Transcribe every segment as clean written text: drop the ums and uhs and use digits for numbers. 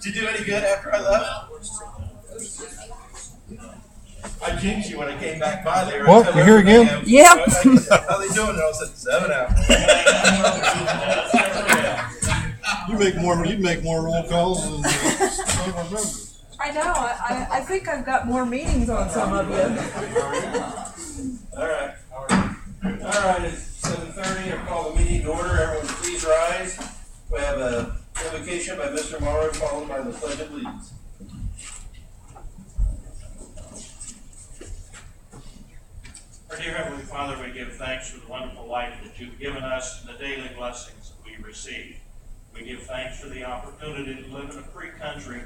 Did you do any good after I left? I jinxed you when I came back by there. What? You're here again? Yep. How they doing? I said 7 out. You'd make more roll calls than some of our members. I know. I think I've got more meetings on some of you. All right. It's 7:30. I call the meeting to order. Everyone please rise. We have a invocation by Mr. Morrow followed by the Pledge of Allegiance. Our dear Heavenly Father, we give thanks for the wonderful life that you've given us and the daily blessings that we receive. We give thanks for the opportunity to live in a free country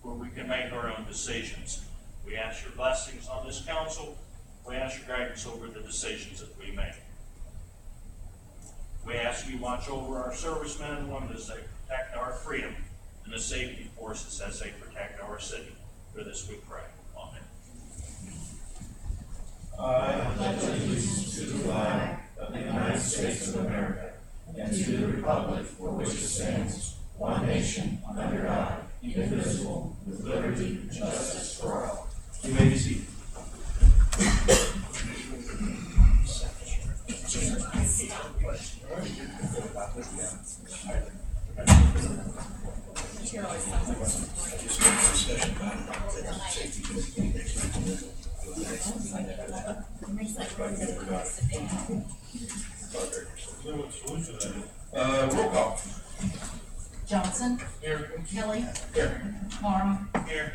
where we can make our own decisions. We ask your blessings on this council. We ask your guidance over the decisions that we make. We ask you watch over our servicemen and women as they protect our freedom and the safety forces as they protect our city. For this we pray. Amen. I pledge allegiance to the flag of the United States of America and to the republic for which it stands, one nation, under God, indivisible, with liberty and justice for all. You may be seated. Roll call. Johnson. Here. Kelly. Here. Morrow. Here.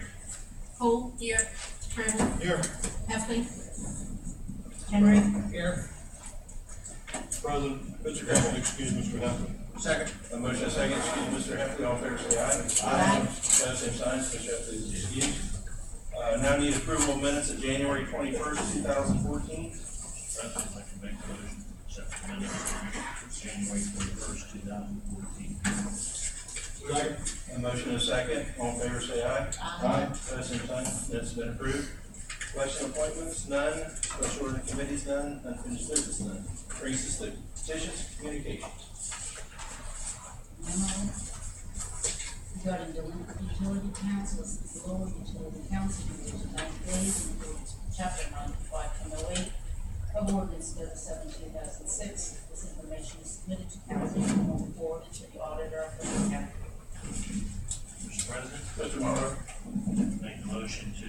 Poole. Here. Trimble. Here. Heffley. Henry. Here. President, Mr. Campbell, excuse Mr. Heffley. Second. A motion second. Excuse Mr. Heffley. All in favor say aye. Aye. Opposed, same sign. Mr. Heffley is excused. Now need approval of minutes of January 21st, 2014. President, I'd like to make a motion to accept the minutes of January 21st, 2014. A motion and a second. All in favor say aye. Aye. Opposed, same sign. Minutes have been approved. Election appointments, none. Special order committees, none. Unfinished business, none. Brings us to petitions, communications. Memo regarding utility councils, the lower utility council division 90 days in accordance with chapter 95.08 of ordinance 37/2006. This information is submitted to council and will be forwarded to the auditor of the county. Mr. President, Mr. Morrow. make a motion to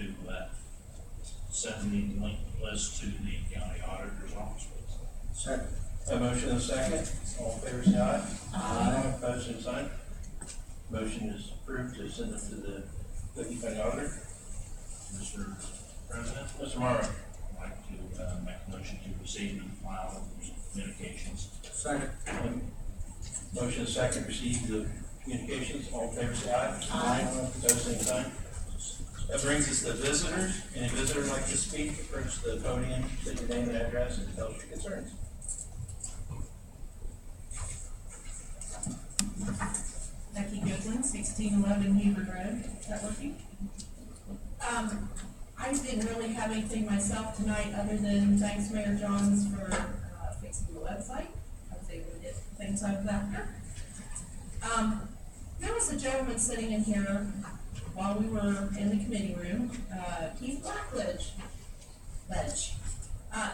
send the link list to the county auditor's office, please. Second. A motion and a second. All in favor say aye. Aye. Opposed, same sign. Motion is approved to send it to the Licking County Auditor. Mr. President, Mr. Morrow. I'd like to make a motion to receive and file communications. Second. Motion and second, receive the communications. All in favor say aye. Aye. Opposed, same sign. That brings us to visitors. Any visitors like to speak, approach the podium, state your name and address, and tell us your concerns. Becky Goodwin, 1611 Hebron Road. Is that working? I didn't really have anything myself tonight other than thanks Mayor Johns for fixing the website. I was able to get things I was after. There was a gentleman sitting in here while we were in the committee room, Heath Blackledge.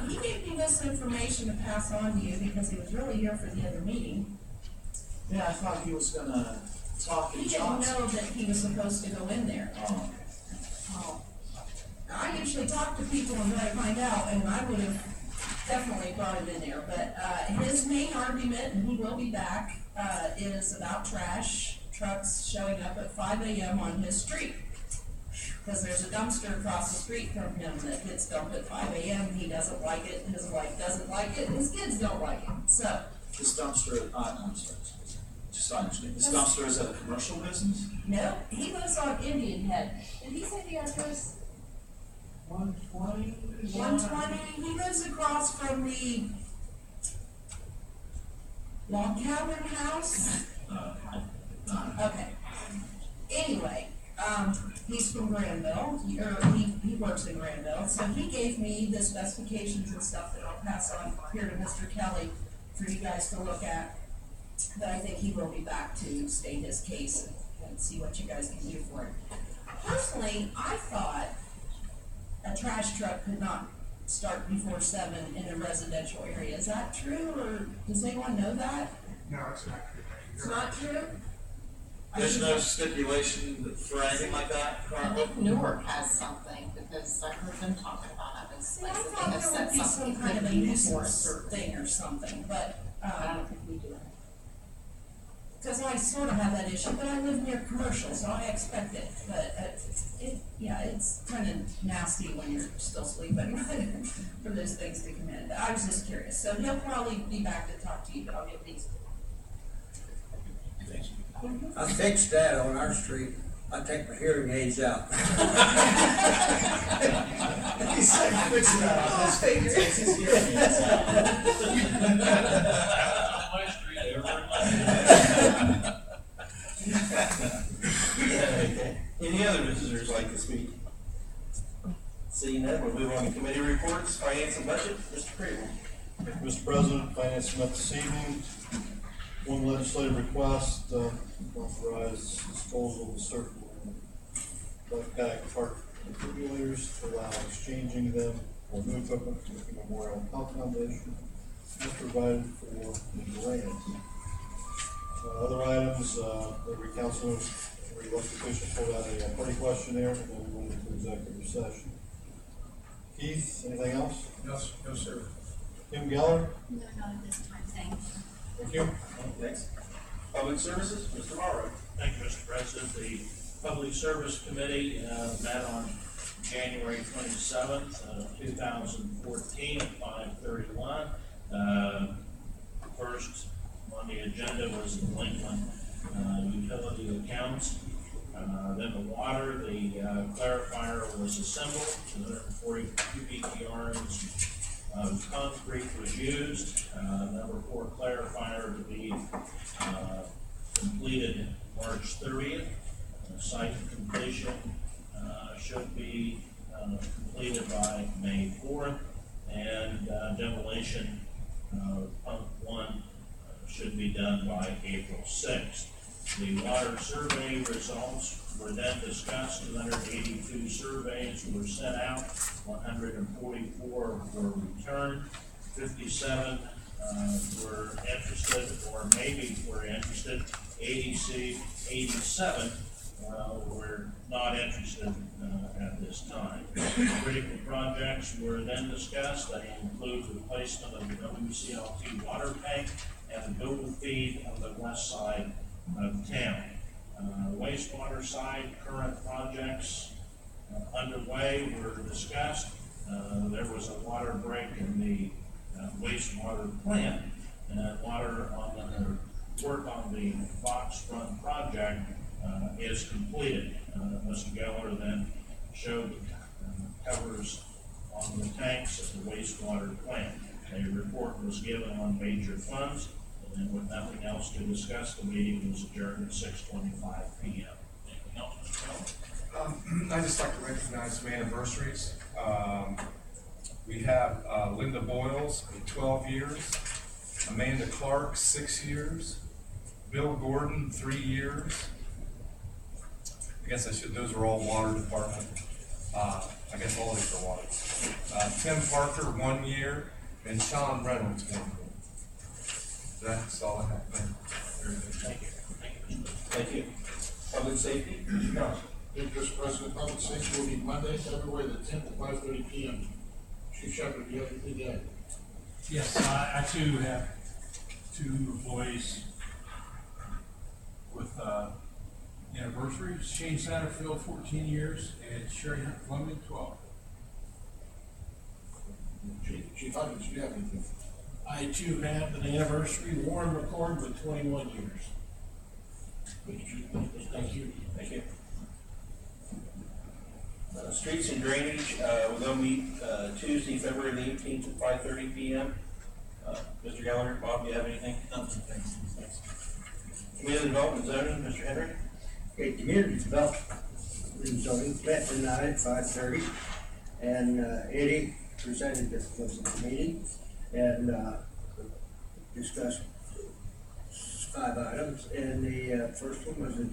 He gave me this information to pass on to you because he was really here for the other meeting. Yeah, I thought he was gonna talk He in didn't Johnson. know that he was supposed to go in there. Oh, Oh. I usually talk to people and try to find out, and I would have definitely brought him in there, but, his main argument, and he will be back, is about trash trucks showing up at 5 a.m. on his street. Cause there's a dumpster across the street from him that gets dumped at 5 a.m. He doesn't like it, his wife doesn't like it, and his kids don't like it, so. this dumpster, I'm sorry, just so I understand, this dumpster is at a commercial business? No, he lives on Indian Head. Did he say the address? 120? 120, he lives across from the log cabin house. Okay. Anyway, he's from Granville, he works in Granville, so he gave me the specifications and stuff that I'll pass on here to Mr. Kelly for you guys to look at. But I think he will be back to state his case and and see what you guys can do for it. Personally, I thought a trash truck could not start before 7 in a residential area. Is that true, or does anyone know that? No, it's not true. It's not true? There's no stipulation for anything like that I currently? think Newark has something, because I heard them talking about it, and See, I like that they thought have there said would be something some kind of a could be nuisance enforced. or thing or something, but, I don't think we do it. because I sort of have that issue, but I live near commercial, so I expect it, but, it's kind of nasty when you're still sleeping for those things to come in, but I was just curious, so he'll probably be back to talk to you, but I'll get these. I fixed that on our street. I take my hearing aids out. He said, fix that. Oh, figure. Takes his hearing aids out. My street, Okay. Any other visitors like to speak? Seeing none, we'll move on to committee reports, finance and budget. Mr. Crable. Mr. President, Finance met this evening. One legislative request, authorize disposal of certain backpack park defibrillators to allow exchanging them for new equipment from the Memorial Health Foundation, as provided for the grant. Other items, every councilman, every elected official filled out a party questionnaire, and then we went into executive session. Heath, anything else? No, sir. Kim Geller? No, not at this time, thanks. Thank you. Thanks. Public services, Mr. Morrow. Thank you, Mr. President. The Public Service Committee met on January 27th, 2014, at 5:31. First on the agenda was the delinquent utility accounts. Then the water, the clarifier was assembled, 240 cubic yards of concrete was used. Number 4 clarifier to be completed March 30th. Site completion should be completed by May 4th, and demolition pump 1 should be done by April 6th. The water survey results were then discussed. 282 surveys were sent out, 144 were returned, 57 were interested or maybe were interested, 87 were not interested at this time. Critical projects were then discussed. They include replacement of the WCLT water tank and the dual feed on the west side of town. Wastewater side, current projects underway were discussed. There was a water break in the wastewater plant, and water on the work on the box front project is completed. Mr. Geller then showed covers on the tanks at the wastewater plant. A report was given on major funds, and with nothing else to discuss, the meeting was adjourned at 6:25 p.m. Anything else, Mr. Geller? I'd just like to recognize some anniversaries. We have Linda Boyles, 12 years, Amanda Clark, 6 years, Bill Gordon, 3 years. I guess those are all water department. I guess all these are water. Tim Parker, 1 year, and Sean Reynolds, 1 year. That's all I have. Thank you. Thank you, Mr. Thank you. Public safety, Mr. Johnson. Mr. President, public safety will be Monday, February the 10th at 5:30 p.m. Chief Shepherd, do you have anything to add? Yes, I too have 2 employees with anniversaries. Shane Satterfield, 14 years, and Sherry Hunt Fleming, 12. Chief Hutchins, do you have anything? I too have an anniversary. Warren McCord with 21 years. Thank you. Thank you. Streets and drainage, they'll meet Tuesday, February the 18th at 5:30 p.m. Mr. Gallagher, Bob, do you have anything? Nothing, thanks. Community development zoning, Mr. Henry? Okay, community development, zoning, met tonight at 5:30, and Eddie presented this was at the meeting, and discussed 5 items, and the first one was the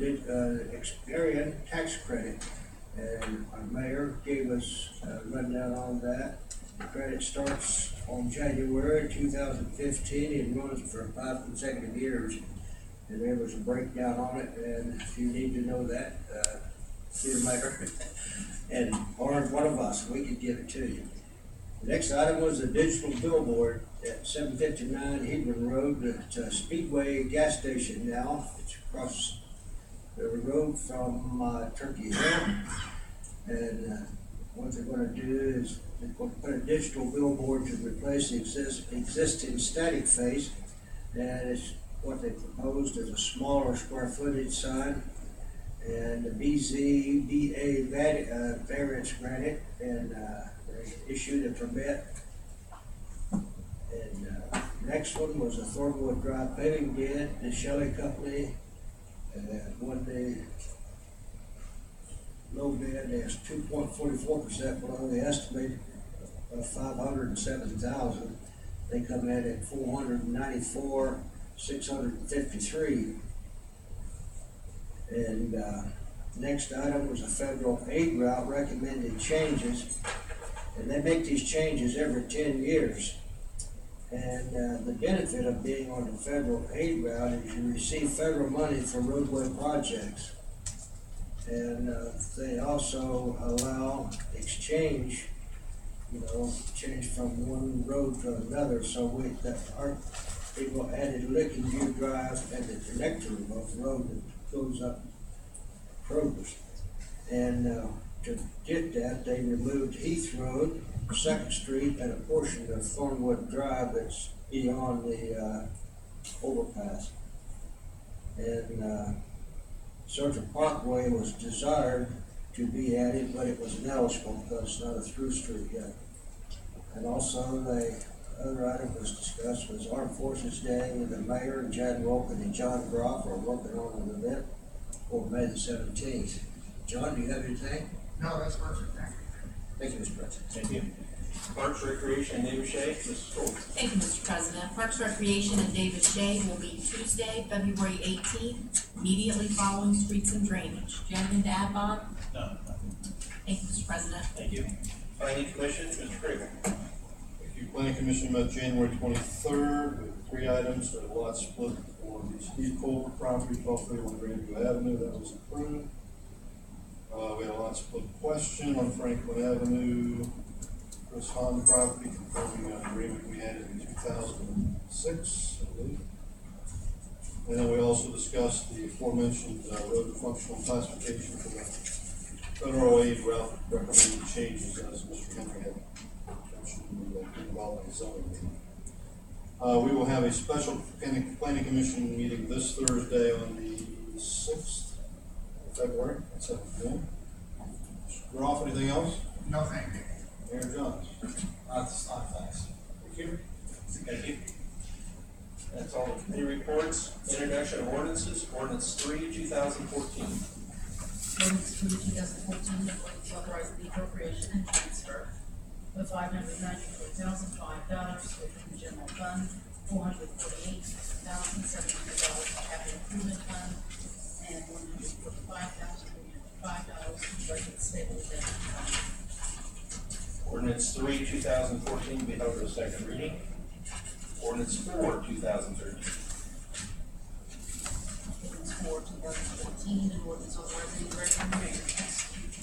Experian tax credit. And our mayor gave us a rundown on that. The credit starts on January 2015 and runs for 5 consecutive years. And there was a breakdown on it, and if you need to know that, see the mayor. And, or one of us, we could give it to you. The next item was a digital billboard at 759 Hebron Road. It's a Speedway gas station now. It's across the road from Turkey Hill. And what they're going to do is they're going to put a digital billboard to replace the existing static face. And it's what they proposed is a smaller square footage sign. And the BZBA variance granted, and they issued a permit. And next one was a Thornwood Drive paving bid. The Shelley Company won the low bid is 2.44% below the estimate of $507,000. They come in at $494,653. And next item was a federal aid route recommended changes, and they make these changes every 10 years. And the benefit of being on the federal aid route is you receive federal money for roadway projects. And they also allow exchange, change from one road to another. So our people added Licking View Drive and the connector of the road that goes up Kroger's. And to get that, they removed Heath Road, 2nd Street, and a portion of Thornwood Drive that's beyond the overpass. And Central Parkway was desired to be added, but it was ineligible because it's not a through street yet. And also, the other item was discussed was Armed Forces Day, with the mayor and Jan Wilkin and John Groff are working on an event for May the 17th. John, do you have anything? No, that's perfect, thank you. Thank you, Mr. President. Thank you. Parks, Recreation, and David Shea, Mrs. Cole. Thank you, Mr. President. Parks, Recreation, and David Shea will meet Tuesday, February 18th, immediately following Streets and Drainage. Do you have anything to add, Bob? No. Thank you, Mr. President. Thank you. Planning Commission, Mr. Crable. Thank you. Planning Commission met January 23rd with 3 items, a lot split for the Steve Colbert property, 1231 Grandview Avenue, that was approved. We had a lot split question on Franklin Avenue, Chris Hahn property, confirming an agreement we had in 2006, I believe. And then we also discussed the aforementioned road functional classification for the federal aid route recommended changes, as Mr. Henry had mentioned, involving zoning. We will have a special planning commission meeting this Thursday on the 6th of February at 7 p.m. Mr. Groff, anything else? No, thank you. Mayor Johns. Thanks. Thank you. Thank you. That's all the committee reports. Introduction of ordinances, Ordinance 3, 2014. Ordinance 2, 2014, is going to authorize the appropriation and transfer of $594,005 within the general fund, $448,700 capital improvement fund, and $145,305 budget stabilization fund. Ordinance 3, 2014, be held for a second reading. Ordinance 4, 2013. Ordinance 4, 2014, an ordinance authorizing the director and mayor to execute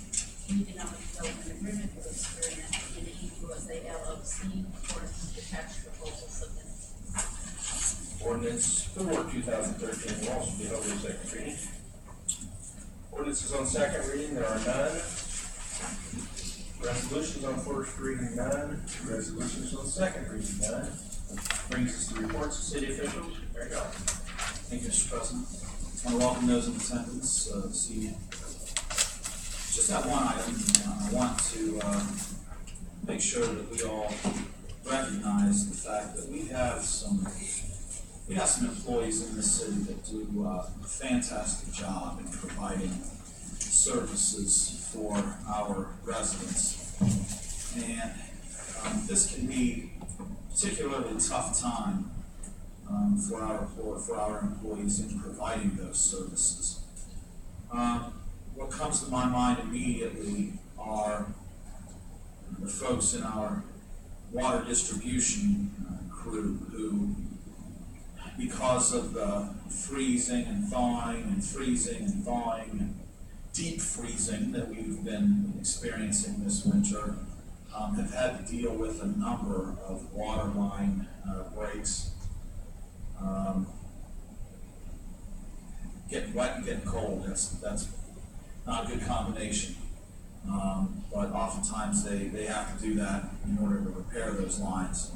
an economic development agreement with Experian in USA LLC according to the attached proposal submitted. Ordinance 4, 2013 will also be held for a second reading. Ordinances on second reading, there are none. Resolutions on first reading, none. Resolutions on second reading, none. Brings us to reports of city officials. There you go. Thank you, Mr. President. I want to welcome those in attendance this evening. Just that one item, I want to make sure that we all recognize the fact that we have some employees in this city that do a fantastic job in providing services for our residents. And this can be a particularly tough time for our employees in providing those services. What comes to my mind immediately are the folks in our water distribution crew who, because of the freezing and thawing and deep freezing that we've been experiencing this winter, have had to deal with a number of water line breaks. Getting wet and getting cold, that's not a good combination. But oftentimes they have to do that in order to repair those lines.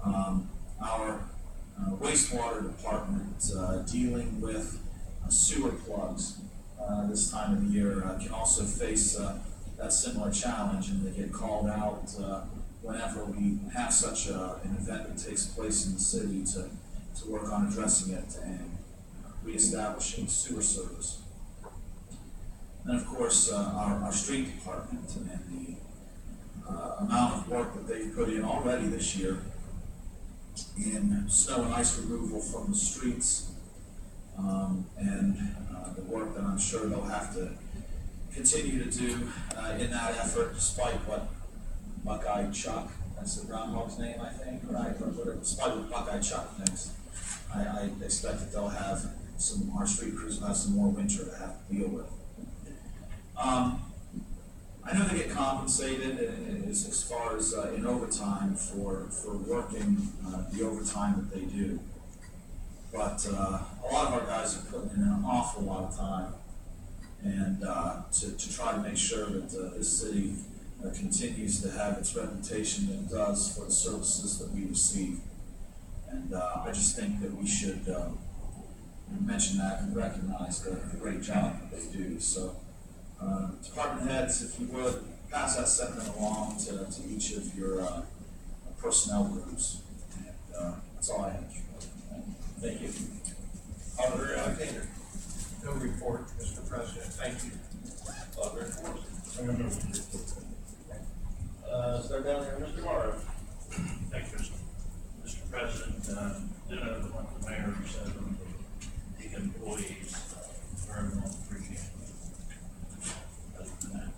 Our wastewater department dealing with sewer plugs this time of the year can also face that similar challenge, and they get called out whenever we have such an event that takes place in the city to work on addressing it and reestablishing sewer service. And of course, our street department and the amount of work that they've put in already this year in snow and ice removal from the streets, and the work that I'm sure they'll have to continue to do in that effort, despite what Buckeye Chuck, that's the groundhog's name, I think, right? Despite what Buckeye Chuck thinks, I expect that they'll have our street crews will have some more winter to have to deal with. I know they get compensated as far as in overtime for working the overtime that they do. But a lot of our guys are putting in an awful lot of time, and to try to make sure that this city continues to have its reputation that it does for the services that we receive. And I just think that we should mention that and recognize the great job that they do. So, department heads, if you would, pass that sentiment along to each of your personnel groups. And that's all I have. Thank you. Auditor Alexander. No report, Mr. President. Thank you. Auditor Forrest. Start down there, Mr. Morrow. Thank you, Mr. President. Did what the mayor said on the employees, very well appreciated. Other than that,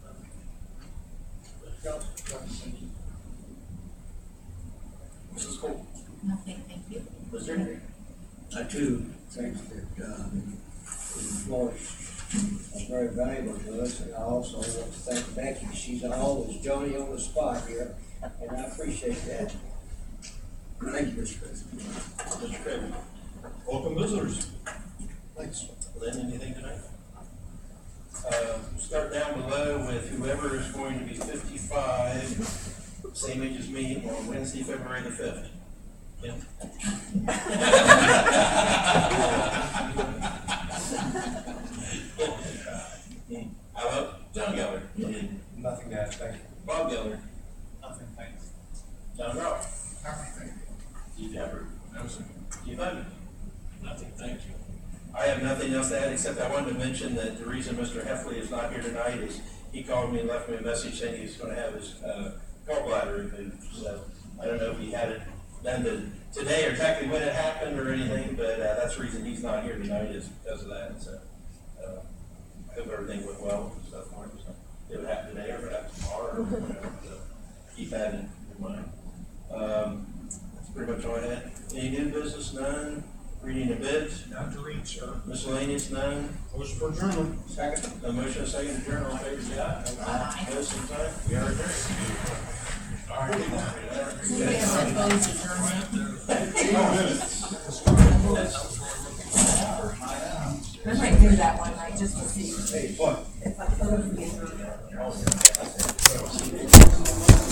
Mrs. Cole. Nothing, thank you. Mr. Henry. I too think that the employees are very valuable to us, and I also want to thank Becky. She's always Johnny on the spot here, and I appreciate that. Thank you, Mr. President. Mr. Craven. Welcome visitors. Thanks. Lynn, anything tonight? Start down below with whoever is going to be 55, same age as me, on Wednesday, February the 5th. Kim? How about John Geller? Nothing to add, thank you. Bob Geller? Nothing, thanks. John Ross? Keith Everett? No, sir. Keith Button? Nothing, thank you. I have nothing else to add, except I wanted to mention that the reason Mr. Heffley is not here tonight is he called me and left me a message saying he's gonna have his gallbladder removed. So I don't know if he had it done today or exactly when it happened or anything, but that's the reason he's not here tonight is because of that. So I hope everything went well and stuff for him. So it would happen today or it would happen tomorrow or whatever. So keep that in mind. That's pretty much all I had. Any new business? None. Reading of bids? Not to read, sir. Miscellaneous? None. Motion for adjournment. Second. A motion, a second, adjourn, all in favor, say aye. Aye. Opposed, same sign. We are adjourned. Somebody has opposed adjournment. I might do that one.